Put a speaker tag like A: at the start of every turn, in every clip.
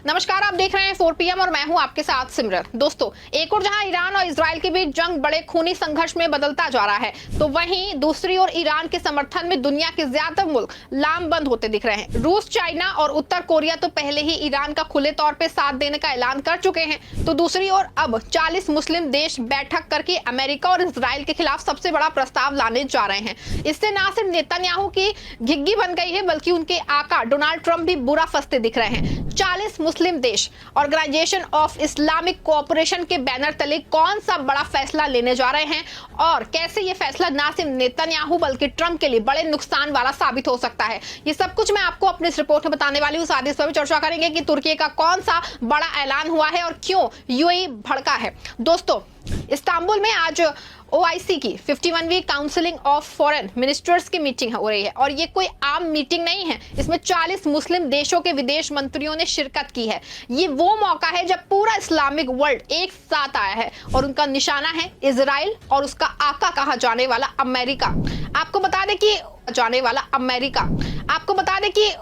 A: नमस्कार, आप देख रहे हैं 4 PM और मैं हूं आपके साथ सिमरन। दोस्तों, एक और जहां ईरान और इजराइल के बीच जंग बड़े खूनी संघर्ष में बदलता जा रहा है, तो वहीं दूसरी ओर ईरान के समर्थन में दुनिया के ज्यादातर मुल्क लामबंद होते दिख रहे हैं। रूस, चाइना और उत्तर कोरिया तो पहले ही ईरान का खुले तौर पे साथ देने का ऐलान कर चुके हैं, तो दूसरी ओर अब 40 मुस्लिम देश बैठक करके अमेरिका और इजराइल के खिलाफ सबसे बड़ा प्रस्ताव लाने जा रहे हैं। इससे न सिर्फ नेतन्याहू की घिग्गी बन गई है, बल्कि उनके आका डोनाल्ड ट्रंप भी बुरा फंसते दिख रहे हैं। 40 मुस्लिम देश ऑर्गेनाइजेशन ऑफ इस्लामिक कोऑपरेशन के बैनर तले कौन सा बड़ा फैसला लेने जा रहे हैं और कैसे ये फैसला ना सिर्फ नेतन्याहू बल्कि ट्रंप के लिए बड़े नुकसान वाला साबित हो सकता है, ये सब कुछ मैं आपको अपनी इस रिपोर्ट में बताने वाली हूँ। साथ ही इस पर भी चर्चा करेंगे कि तुर्की का कौन सा बड़ा ऐलान हुआ है और क्यों यूएई भड़का है। दोस्तों, इस्तांबुल में आज OIC की 51वीं काउंसिलिंग ऑफ फॉरेन मिनिस्टर्स की मीटिंग हो रही है और ये कोई आम मीटिंग नहीं है। इसमें 40 मुस्लिम देशों के विदेश मंत्रियों ने शिरकत की है। ये वो मौका है जब पूरा इस्लामिक वर्ल्ड एक साथ आया है और उनका निशाना है इजराइल और उसका आका कहा जाने वाला अमेरिका। आपको बता दें कि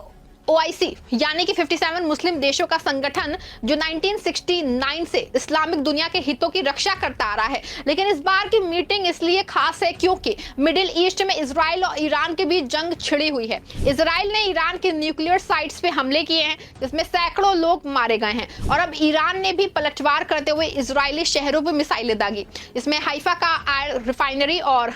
A: OIC यानी कि 57 मुस्लिम देशों का संगठन जो 1969 से इस्लामिक दुनिया के हितों की रक्षा करता आ रहा है, लेकिन इस बार की मीटिंग इसलिए खास है क्योंकि मिडिल ईस्ट में इजराइल और ईरान के बीच जंग छिड़ी हुई है। इजराइल ने ईरान के न्यूक्लियर साइट्स पे हमले किए हैं, जिसमें सैकड़ों लोग मारे गए हैं और अब ईरान ने भी पलटवार करते हुए इजरायली शहरों पर मिसाइलें दागी। इसमें हाइफा का ऑयल रिफाइनरी और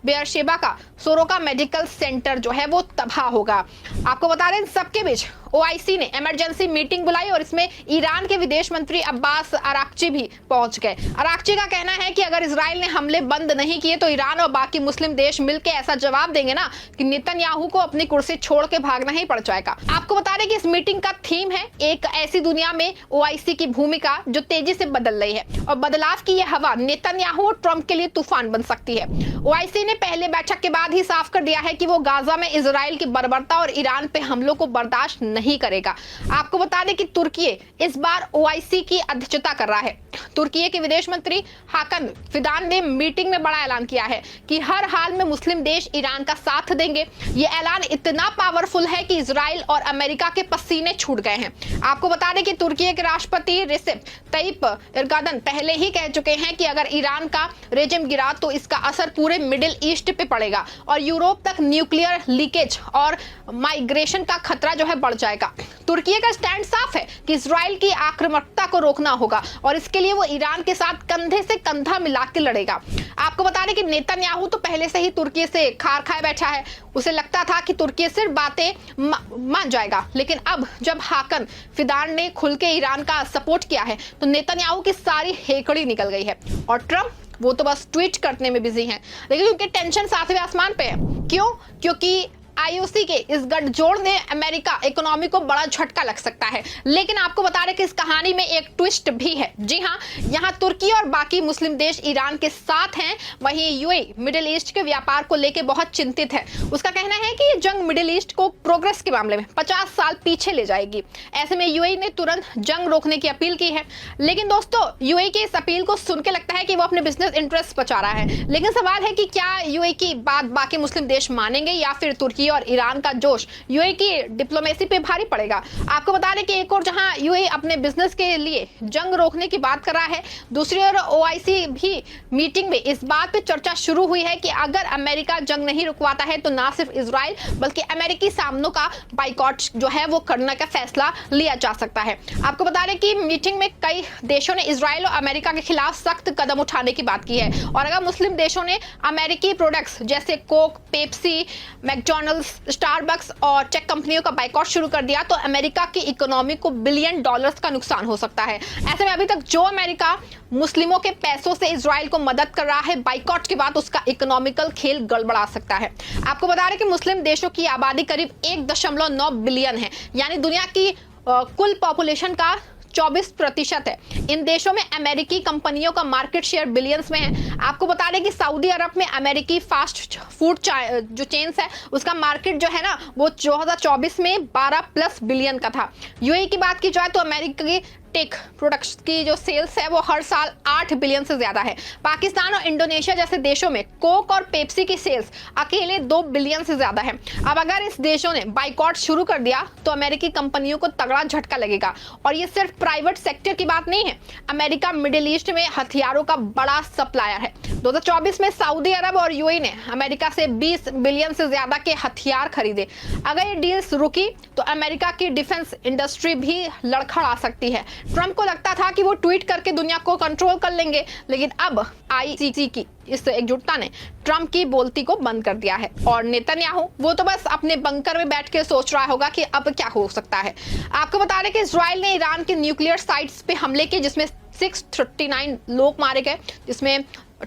A: बेयरशेबा का सोरोका मेडिकल सेंटर जो है वो तबाह होगा। आपको बता दें, सबके बीच OIC ने इमरजेंसी मीटिंग बुलाई और इसमें ईरान के विदेश मंत्री अब्बास अराक्ची भी पहुंच गए। अराक्ची का कहना है कि अगर इजराइल ने हमले बंद नहीं किए तो ईरान और बाकी मुस्लिम देश मिलकर ऐसा जवाब देंगे ना कि नेतन्याहू को अपनी कुर्सी छोड़ के भागना ही पड़ जाएगा। आपको बता दें कि इस मीटिंग का थीम है एक ऐसी दुनिया में OIC की भूमिका जो तेजी से बदल रही है और बदलाव की यह हवा नेतन्याहू और ट्रंप के लिए तूफान बन सकती है। OIC ने पहले बैठक के बाद ही साफ कर दिया है कि वो गाजा में इजराइल की बर्बरता और ईरान पे हमलों को बर्दाश्त नहीं करेगा। आपको बता दें कि तुर्की इस बार OIC की अध्यक्षता कर रहा है। तुर्की के विदेश मंत्री हाकन फिदान ने मीटिंग में बड़ा ऐलान किया है कि हर हाल में मुस्लिम देश ईरान का साथ देंगे। ये ऐलान इतना पावरफुल है कि इजराइल और अमेरिका के पसीने छूट गए हैं। आपको बता दें कि तुर्की के राष्ट्रपति रिसेप तय्यिप एर्दोगन पहले ही कह चुके हैं कि अगर ईरान का रेजिम गिरा तो इसका असर पूरे मिडिल ईस्ट पे पड़ेगा और यूरोप तक न्यूक्लियर लीकेज और माइग्रेशन का खतरा जो है बढ़ जाएगा। तुर्की का स्टैंड साफ है कि इजराइल की आक्रामकता को रोकना होगा और इसके लिए वो ईरान के साथ कंधे से कंधा मिला के लड़ेगा। आपको बता दें कि नेतन्याहू तो पहले से ही तुर्की से खार खाए बैठा है। उसे लगता था कि तुर्की सिर्फ बातें मान जाएगा, लेकिन अब जब हाकन फिदान ने खुल के ईरान का सपोर्ट किया है तो नेतन्याहू की सारी हेकड़ी निकल गई है और ट्रंप वो तो बस ट्वीट करने में बिजी हैं, लेकिन उनकी टेंशन सातवें आसमान पे है। क्यों? क्योंकि IOC के इस गठजोड़ ने अमेरिका इकोनॉमी को बड़ा झटका लग सकता है। लेकिन आपको बता रहे कि इस कहानी में एक ट्विस्ट भी है। जी हाँ, यहाँ तुर्की और बाकी मुस्लिम देश ईरान के साथ हैं, वहीं UAE मिडिल ईस्ट के व्यापार को लेकर बहुत चिंतित है। उसका कहना है कि ये जंग मिडिल ईस्ट को प्रोग्रेस के मामले में 50 साल पीछे ले जाएगी। ऐसे में UAE ने तुरंत जंग रोकने की अपील की है। लेकिन दोस्तों, UAE की इस अपील को सुन के लगता है कि वो अपने बिजनेस इंटरेस्ट बचा रहा है, लेकिन सवाल है कि क्या UAE की बात बाकी मुस्लिम देश मानेंगे या फिर तुर्की और ईरान का जोश UAE की डिप्लोमेसी पे भारी पड़ेगा। आपको बता दें कि एक और जहां UAE अपने बिजनेस के लिए जंग रोकने की बात कर रहा है, दूसरी ओर OIC भी मीटिंग में इस बात पे चर्चा शुरू हुई है कि अगर अमेरिका जंग नहीं रुकवाता है तो ना सिर्फ इजराइल बल्कि अमेरिकी सामानों का बाइकॉट जो है वो करने का फैसला लिया जा सकता है। आपको बता दें कि मीटिंग में कई देशों ने इजराइल और अमेरिका के खिलाफ सख्त कदम उठाने की बात की है और अगर मुस्लिम देशों ने अमेरिकी प्रोडक्ट्स जैसे कोक, पेप्सी, मैकडॉनल्ड्स, स्टारबक्स और टेक कंपनियों का बाइकॉट शुरू कर दिया तो अमेरिका की इकोनॉमी को बिलियन डॉलर्स का नुकसान हो सकता है। ऐसे में अभी तक जो अमेरिका मुस्लिमों के पैसों से इजराइल को मदद कर रहा है, बाइकॉट के बाद उसका इकोनॉमिकल खेल गड़बड़ा सकता है। आपको बता रहे कि मुस्लिम देशों की आबादी करीब 1.9 बिलियन है, यानी दुनिया की कुल पॉपुलेशन का 24% है। इन देशों में अमेरिकी कंपनियों का मार्केट शेयर बिलियंस में है। आपको बता दें कि सऊदी अरब में अमेरिकी फास्ट फूड जो चेन्स है उसका मार्केट जो है ना वो 2024 में 12+ बिलियन का था। UAE की बात की जाए तो अमेरिकी टेक प्रोडक्ट्स की जो सेल्स है वो हर साल 8 बिलियन से ज्यादा है। पाकिस्तान और इंडोनेशिया जैसे देशों में कोक और पेप्सी की सेल्स अकेले 2 बिलियन से ज्यादा है। अब अगर इस देशों ने बाइकॉट शुरू कर दिया तो अमेरिकी कंपनियों को तगड़ा झटका लगेगा। और ये सिर्फ प्राइवेट सेक्टर की बात नहीं है, अमेरिका मिडिल ईस्ट में हथियारों का बड़ा सप्लायर है। 2024 में सऊदी अरब और यूएई ने अमेरिका से 20 बिलियन से ज्यादा के हथियार खरीदे। अगर ये डील्स रुकी तो अमेरिका की डिफेंस इंडस्ट्री भी लड़खड़ा सकती है। ट्रंप को लगता था कि वो ट्वीट करके दुनिया को कंट्रोल कर लेंगे, लेकिन अब आईसीसी की इस एकजुटता ने ट्रंप की बोलती को बंद कर दिया है। और नेतन्याहू वो तो बस अपने बंकर में बैठ के सोच रहा होगा कि अब क्या हो सकता है। आपको बता दें कि इजराइल ने ईरान के न्यूक्लियर साइट्स पे हमले किए, जिसमें 639 लोग मारे गए, जिसमें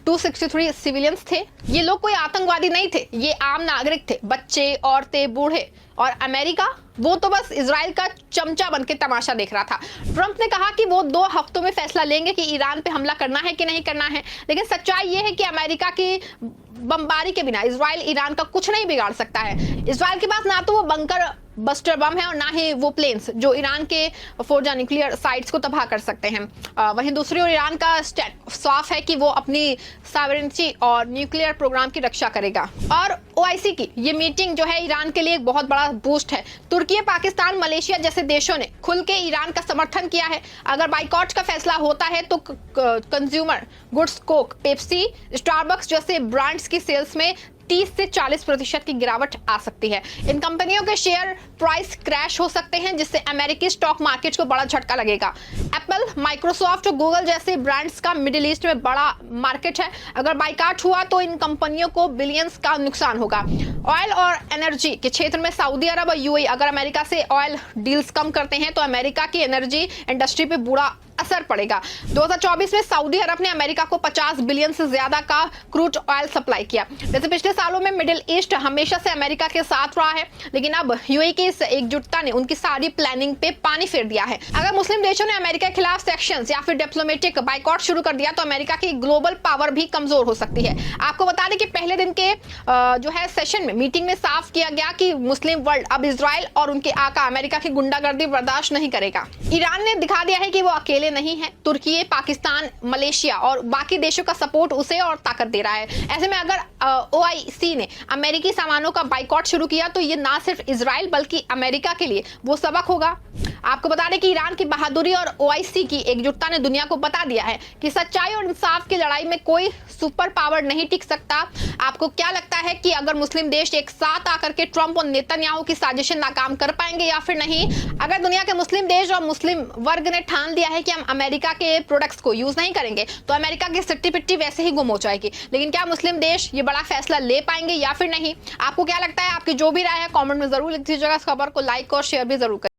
A: 263 सिविलियंस थे। ये लोग कोई आतंकवादी नहीं थे, ये आम नागरिक थे, बच्चे, औरतें, बूढ़े। और अमेरिका वो तो बस इजराइल का चमचा बनके तमाशा देख रहा था। ट्रंप ने कहा कि वो 2 हफ्तों में फैसला लेंगे कि ईरान पे हमला करना है कि नहीं करना है, लेकिन सच्चाई ये है कि अमेरिका की बमबारी के बिना इजराइल ईरान का कुछ नहीं बिगाड़ सकता है। इजराइल के पास ना तो वो बंकर बस्टर बम है और ना ही वो प्लेन्स जो ईरान के फोर्जा न्यूक्लियर साइट्स को तबाह कर सकते हैं। वहीं दूसरी ओर ईरान का स्टैंड साफ है कि वो अपनी सॉवरेनिटी और न्यूक्लियर प्रोग्राम की रक्षा करेगा। और ओआईसी की ये मीटिंग जो है ईरान के लिए एक बहुत बड़ा बूस्ट है। तुर्की, पाकिस्तान, मलेशिया जैसे देशों ने खुल के ईरान का समर्थन किया है। अगर बाइकॉट का फैसला होता है तो consumer goods, Coke, Pepsi, Starbucks जैसे ब्रांड्स की सेल्स में 30 से 40% की गिरावट आ सकती है। इन कंपनियों के शेयर प्राइस क्रैश हो सकते हैं, जिससे अमेरिकी स्टॉक मार्केट को बड़ा झटका लगेगा। एप्पल, माइक्रोसॉफ्ट और गूगल जैसे ब्रांड्स का मिडिल ईस्ट में बड़ा मार्केट है। अगर बाइकआउट हुआ तो इन कंपनियों को बिलियंस का नुकसान होगा। ऑयल और एनर्जी के क्षेत्र में सऊदी अरब और यूएई अगर अमेरिका से ऑयल डील्स कम करते हैं तो अमेरिका की एनर्जी इंडस्ट्री पे बुरा असर पड़ेगा। 2024 में सऊदी अरब ने अमेरिका को 50 बिलियन से ज्यादा का क्रूड ऑयल सप्लाई किया। जैसे पिछले सालों में मिडिल ईस्ट हमेशा से अमेरिका के साथ रहा है, लेकिन अब यूएई की इस एकजुटता ने उनकी सारी प्लानिंग पे पानी फेर दिया है। अगर मुस्लिम देशों ने अमेरिका के खिलाफ सैंक्शंस या फिर डिप्लोमेटिक बाइकॉट शुरू कर दिया तो अमेरिका की ग्लोबल पावर भी कमजोर हो सकती है। आपको बता दें कि पहले दिन के जो है सेशन में मीटिंग में साफ किया गया कि मुस्लिम वर्ल्ड अब इजराइल और उनके आका अमेरिका की गुंडागर्दी बर्दाश्त नहीं करेगा। ईरान ने दिखा दिया है कि वो अकेले नहीं है। तुर्की, पाकिस्तान, मलेशिया और बाकी देशों का सपोर्ट उसे और ताकत दे रहा है। ऐसे में अगर ओआईसी ने अमेरिकी सामानों का बाइकॉट शुरू किया तो ये ना सिर्फ इजराइल बल्कि अमेरिका के लिए वो सबक होगा। आपको बता दें कि ईरान की बहादुरी और ओआईसी की एकजुटता ने दुनिया को बता दिया है कि सच्चाई और इंसाफ की लड़ाई में कोई सुपर पावर नहीं टिक सकता। आपको क्या लगता है कि अगर मुस्लिम देश एक साथ आकर के ट्रंप और नेतन्याहू की साजिशें नाकाम कर पाएंगे या फिर नहीं? अगर दुनिया के मुस्लिम देश और मुस्लिम वर्ग ने ठान लिया है कि हम अमेरिका के प्रोडक्ट्स को यूज नहीं करेंगे तो अमेरिका की सिट्टी पिट्टी वैसे ही गुम हो जाएगी। लेकिन क्या मुस्लिम देश ये बड़ा फैसला ले पाएंगे या फिर नहीं? आपको क्या लगता है? आपकी जो भी राय है कमेंट में जरूर लिख दीजिएगा। इस खबर को लाइक और शेयर भी जरूर करें।